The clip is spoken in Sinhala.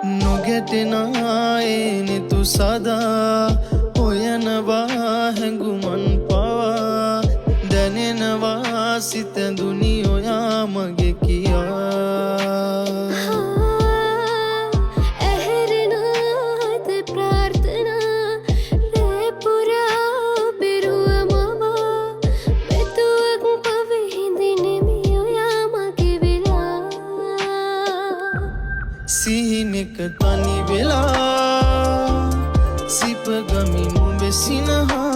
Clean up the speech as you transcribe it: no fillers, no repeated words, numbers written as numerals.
නොගැටෙනායනෙ තු සදා ඔයනවා හැඟුමන් පවා දැනෙනවා සිතැඳුනි ඔයා මගේ කියා සිහිනෙක තනි වෙලා සිප ගමින් උඹේ සිනහා